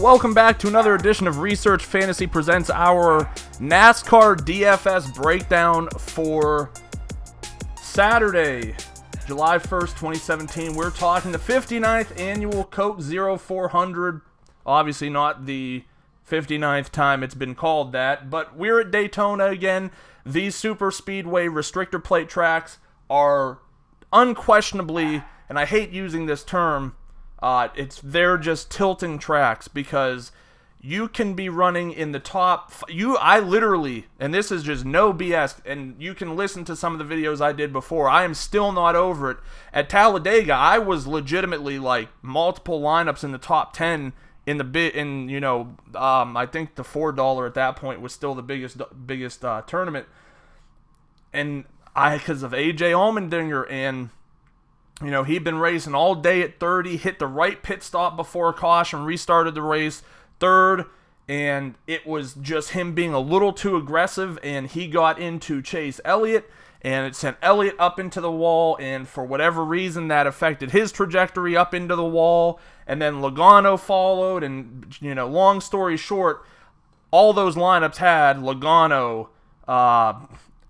welcome back to another edition of Research Fantasy presents our NASCAR DFS breakdown for Saturday, July 1st, 2017. We're talking the 59th annual Coke 0400. Obviously not the 59th time it's been called that, but we're at Daytona again. These super speedway restrictor plate tracks are unquestionably, and I hate using this term, they're just tilting tracks because you can be running in the top. I literally, and this is just no BS, and you can listen to some of the videos I did before. I am still not over it. At Talladega, I was legitimately like multiple lineups in the top 10 in the bit. In I think the $4 at that point was still the biggest tournament, and because of AJ Allmendinger and. He'd been racing all day at 30, hit the right pit stop before caution, restarted the race third, and it was just him being a little too aggressive, and he got into Chase Elliott, and it sent Elliott up into the wall, and for whatever reason that affected his trajectory up into the wall, and then Logano followed, and, long story short, all those lineups had Logano,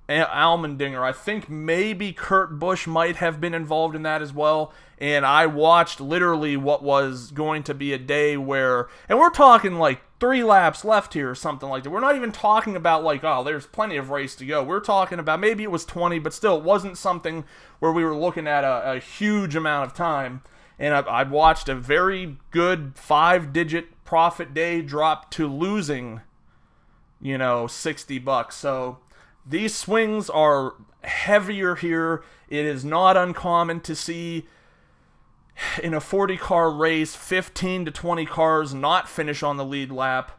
Allmendinger. I think maybe Kurt Busch might have been involved in that as well. And I watched literally what was going to be a day where, and we're talking like 3 laps left here or something like that. We're not even talking about like, oh, there's plenty of race to go. We're talking about maybe it was 20, but still it wasn't something where we were looking at a huge amount of time. And I watched a very good 5-digit profit day drop to losing, $60. So these swings are heavier here. It is not uncommon to see in a 40-car race 15 to 20 cars not finish on the lead lap.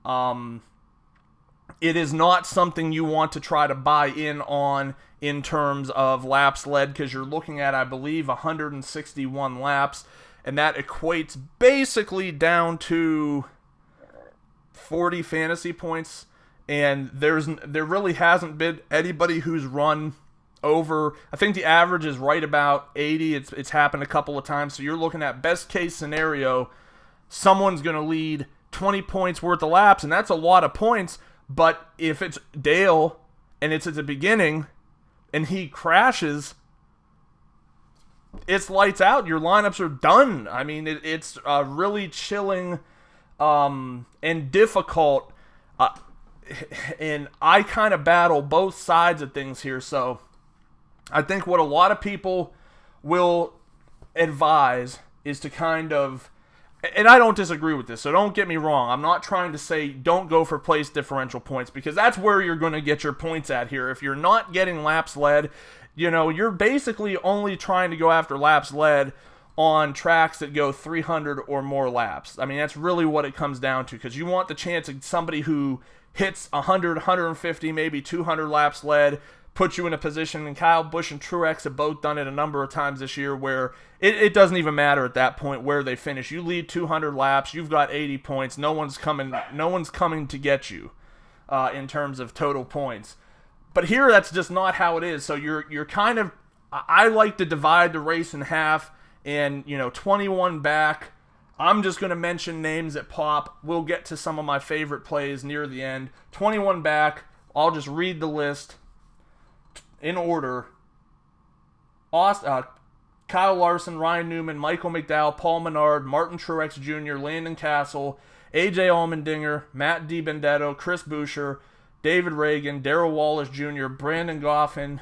It is not something you want to try to buy in on in terms of laps led, because you're looking at, I believe, 161 laps, and that equates basically down to 40 fantasy points. And there really hasn't been anybody who's run over. I think the average is right about 80. It's happened a couple of times. So you're looking at best case scenario, someone's going to lead 20 points worth of laps, and that's a lot of points. But if it's Dale and it's at the beginning and he crashes, it's lights out. Your lineups are done. I mean, it's really chilling and difficult. And I kind of battle both sides of things here, so I think what a lot of people will advise is to kind of, and I don't disagree with this, so don't get me wrong, I'm not trying to say don't go for place differential points, because that's where you're going to get your points at here. If you're not getting laps led, you're basically only trying to go after laps led on tracks that go 300 or more laps. I mean, that's really what it comes down to, because you want the chance of somebody who hits 100, 150, maybe 200 laps led, puts you in a position, and Kyle Busch and Truex have both done it a number of times this year, where it doesn't even matter at that point where they finish. You lead 200 laps, you've got 80 points, no one's coming to get you in terms of total points. But here, that's just not how it is. So you're kind of, I like to divide the race in half, and 21 back. I'm just going to mention names that pop. We'll get to some of my favorite plays near the end. 21 back. I'll just read the list in order. Kyle Larson, Ryan Newman, Michael McDowell, Paul Menard, Martin Truex Jr., Landon Castle, AJ Allmendinger, Matt DiBenedetto, Chris Buescher, David Reagan, Darrell Wallace Jr., Brandon Goffin,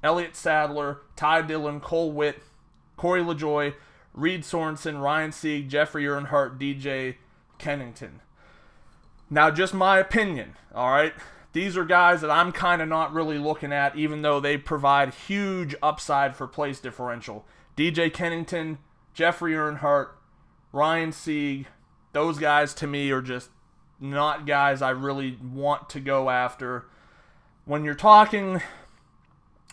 Elliott Sadler, Ty Dillon, Cole Witt, Corey LaJoie, Reed Sorensen, Ryan Sieg, Jeffrey Earnhardt, DJ Kennington. Now, just my opinion, all right? These are guys that I'm kind of not really looking at, even though they provide huge upside for place differential. DJ Kennington, Jeffrey Earnhardt, Ryan Sieg, those guys to me are just not guys I really want to go after. When you're talking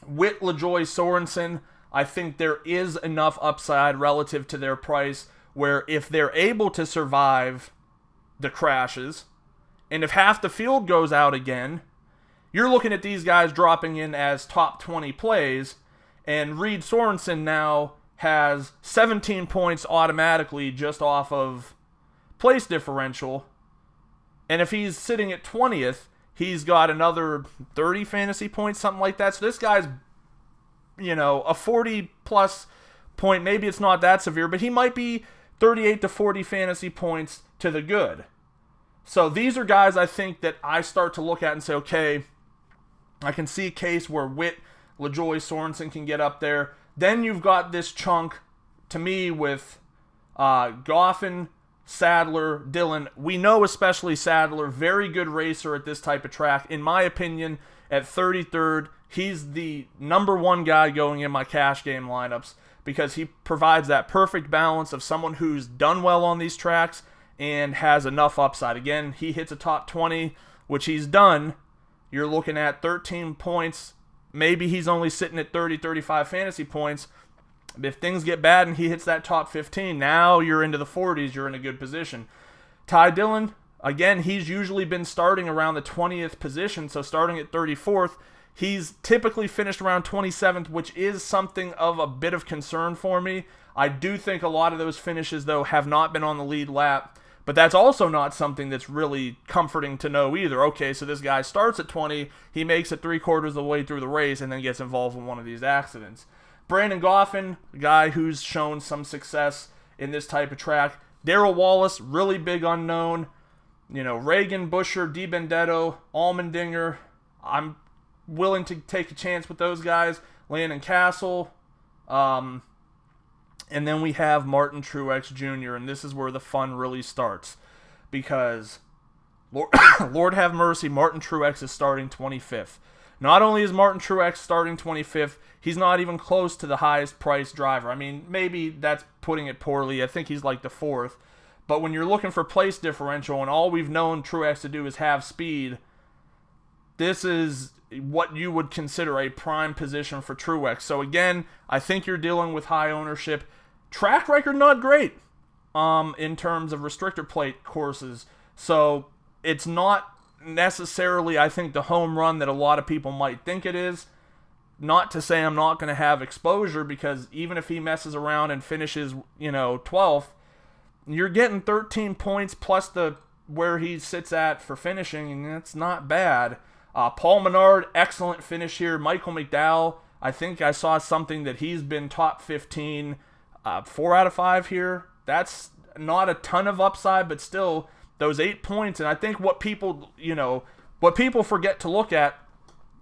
Witt, LaJoie, Sorensen, I think there is enough upside relative to their price where if they're able to survive the crashes, and if half the field goes out again, you're looking at these guys dropping in as top 20 plays, and Reed Sorensen now has 17 points automatically just off of place differential. And if he's sitting at 20th, he's got another 30 fantasy points, something like that. So this guy's, a 40-plus point. Maybe it's not that severe, but he might be 38 to 40 fantasy points to the good. So these are guys I think that I start to look at and say, okay, I can see a case where Witt, LaJoie, Sorensen can get up there. Then you've got this chunk, to me, with Goffin, Sadler, Dillon. We know especially Sadler, very good racer at this type of track. In my opinion, at 33rd, he's the number one guy going in my cash game lineups because he provides that perfect balance of someone who's done well on these tracks and has enough upside. Again, he hits a top 20, which he's done. You're looking at 13 points. Maybe he's only sitting at 30, 35 fantasy points. If things get bad and he hits that top 15, now you're into the 40s, you're in a good position. Ty Dillon, again, he's usually been starting around the 20th position, so starting at 34th, he's typically finished around 27th, which is something of a bit of concern for me. I do think a lot of those finishes, though, have not been on the lead lap, but that's also not something that's really comforting to know either. Okay, so this guy starts at 20, he makes it 3/4 of the way through the race, and then gets involved in one of these accidents. Brandon Goffin, a guy who's shown some success in this type of track. Darrell Wallace, really big unknown. Reagan, Busher, DiBenedetto, Allmendinger. I'm willing to take a chance with those guys. Landon Castle. And then we have Martin Truex Jr., and this is where the fun really starts. Because, Lord have mercy, Martin Truex is starting 25th. Not only is Martin Truex starting 25th, he's not even close to the highest priced driver. I mean, maybe that's putting it poorly. I think he's like the 4th. But when you're looking for place differential and all we've known Truex to do is have speed, this is what you would consider a prime position for Truex. So again, I think you're dealing with high ownership. Track record not great in terms of restrictor plate courses. So it's not necessarily, I think, the home run that a lot of people might think it is. Not to say I'm not going to have exposure, because even if he messes around and finishes, 12th, you're getting 13 points plus the where he sits at for finishing, and that's not bad. Paul Menard, excellent finish here. Michael McDowell, I think I saw something that he's been top 15, 4 out of 5 here. That's not a ton of upside, but still, those 8 points, and I think what people forget to look at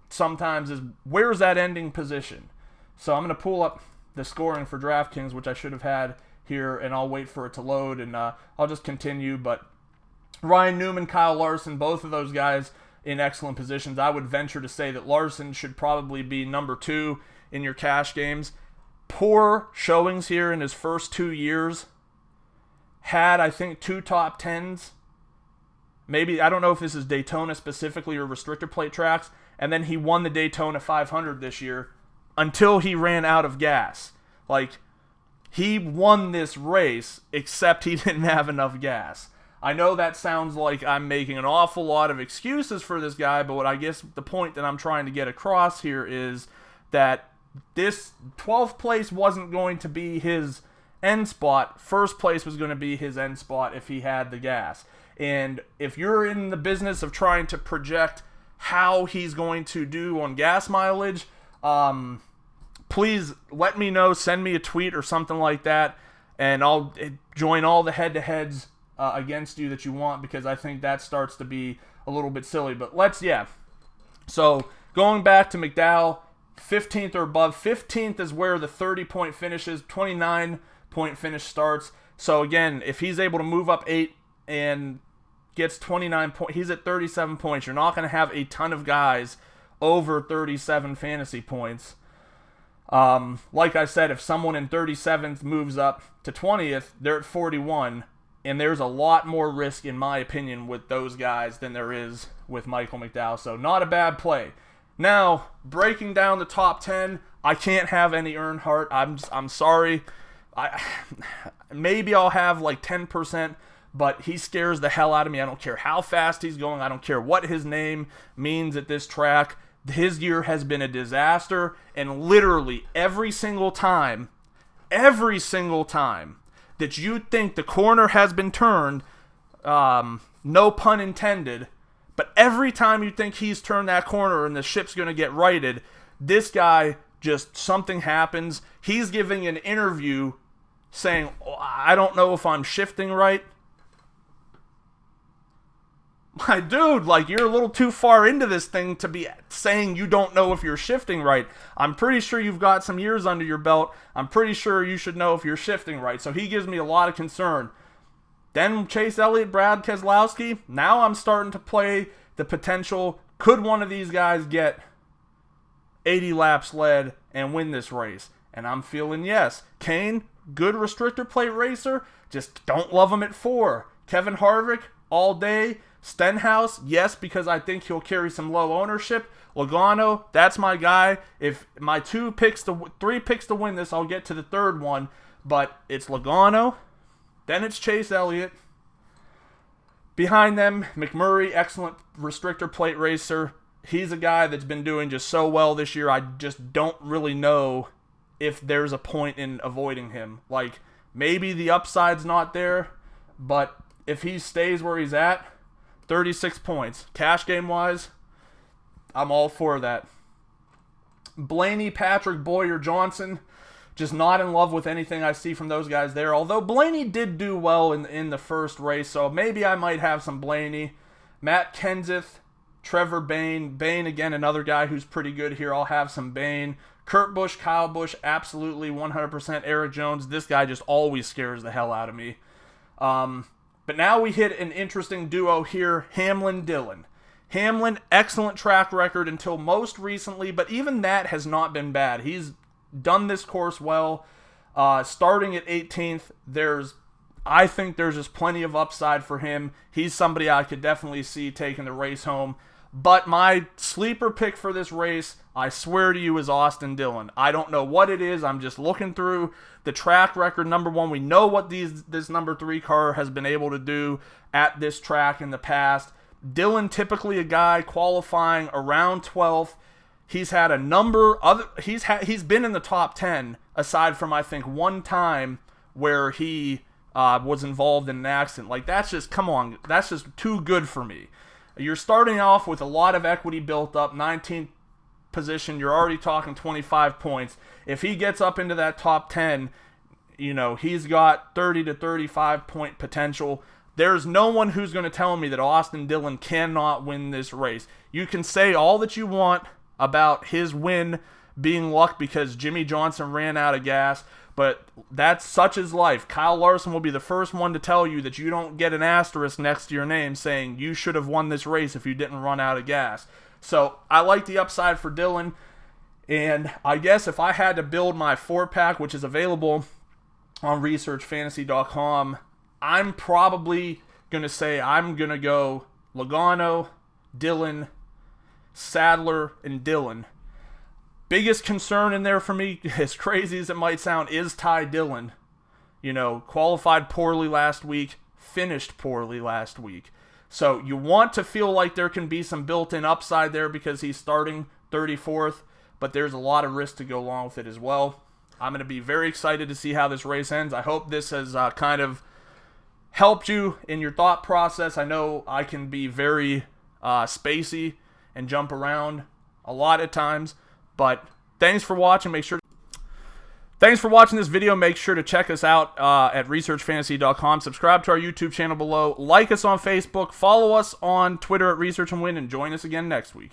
sometimes is where's that ending position. So I'm going to pull up the scoring for DraftKings, which I should have had here, and I'll wait for it to load, and I'll just continue. But Ryan Newman, Kyle Larson, both of those guys in excellent positions. I would venture to say that Larson should probably be number 2 in your cash games. Poor showings here in his first 2 years. Had, I think, 2 top 10s. Maybe, I don't know if this is Daytona specifically or restrictor plate tracks. And then he won the Daytona 500 this year until he ran out of gas. He won this race, except he didn't have enough gas. I know that sounds like I'm making an awful lot of excuses for this guy, but what I guess the point that I'm trying to get across here is that this 12th place wasn't going to be his end spot. First place was going to be his end spot if he had the gas. And if you're in the business of trying to project how he's going to do on gas mileage, please let me know. Send me a tweet or something like that, and I'll join all the head-to-heads against you that you want, because I think that starts to be a little bit silly. But So going back to McDowell, 15th or above. 15th is where the 30-point finishes, 29-point finish starts. So again, if he's able to move up 8 and gets 29 points, he's at 37 points. You're not going to have a ton of guys over 37 fantasy points. Like I said, if someone in 37th moves up to 20th, they're at 41, and there's a lot more risk, in my opinion, with those guys than there is with Michael McDowell. So not a bad play. Now, breaking down the top 10, I can't have any Earnhardt. I'm sorry. Maybe I'll have like 10%, but he scares the hell out of me. I don't care how fast he's going. I don't care what his name means at this track. His year has been a disaster, and literally every single time that you think the corner has been turned, no pun intended, but every time you think he's turned that corner and the ship's going to get righted, this guy, just something happens. He's giving an interview saying, I don't know if I'm shifting right. My dude, like, you're a little too far into this thing to be saying you don't know if you're shifting right. I'm pretty sure you've got some years under your belt. I'm pretty sure you should know if you're shifting right. So he gives me a lot of concern. Then Chase Elliott, Brad Keselowski. Now I'm starting to play the potential. Could one of these guys get 80 laps led and win this race? And I'm feeling yes. Kane, good restrictor plate racer. Just don't love him at 4. Kevin Harvick, all day. Stenhouse, yes, because I think he'll carry some low ownership. Logano, that's my guy. If my 3 picks to win this, I'll get to the third one. But it's Logano. Then it's Chase Elliott. Behind them, McMurray, excellent restrictor plate racer. He's a guy that's been doing just so well this year. I just don't really know if there's a point in avoiding him. Like, maybe the upside's not there, but if he stays where he's at, 36 points. Cash game-wise, I'm all for that. Blaney, Patrick, Boyer, Johnson, just not in love with anything I see from those guys there. Although Blaney did do well in the first race, so maybe I might have some Blaney. Matt Kenseth, Trevor Bayne. Bayne, again, another guy who's pretty good here. I'll have some Bayne. Kurt Busch, Kyle Busch, absolutely 100%. Eric Jones, this guy just always scares the hell out of me. But now we hit an interesting duo here, Hamlin-Dillon. Hamlin, excellent track record until most recently, but even that has not been bad. He's done this course well. Starting at 18th, I think there's just plenty of upside for him. He's somebody I could definitely see taking the race home. But my sleeper pick for this race, I swear to you, is Austin Dillon. I don't know what it is. I'm just looking through the track record. Number one, we know what this number 3 car has been able to do at this track in the past. Dillon, typically a guy qualifying around 12th. He's had a number other. He's been in the top 10 aside from I think one time where he was involved in an accident. Like, that's just, come on, that's just too good for me. You're starting off with a lot of equity built up, 19th position. You're already talking 25 points. If he gets up into that top 10, he's got 30 to 35 point potential. There's no one who's going to tell me that Austin Dillon cannot win this race. You can say all that you want about his win being luck because Jimmy Johnson ran out of gas, but that's such is life. Kyle Larson will be the first one to tell you that you don't get an asterisk next to your name saying you should have won this race if you didn't run out of gas. So I like the upside for Dillon, and I guess if I had to build my 4-pack, which is available on researchfantasy.com, I'm probably going to say I'm going to go Logano, Dillon, Sadler, and Dillon. Biggest concern in there for me, as crazy as it might sound, is Ty Dillon. Qualified poorly last week, finished poorly last week. So you want to feel like there can be some built-in upside there because he's starting 34th, but there's a lot of risk to go along with it as well. I'm going to be very excited to see how this race ends. I hope this has kind of helped you in your thought process. I know I can be very spacey and jump around a lot at times, but thanks for watching. Thanks for watching this video. Make sure to check us out at researchfantasy.com. Subscribe to our YouTube channel below. Like us on Facebook. Follow us on Twitter at Research and Win, and join us again next week.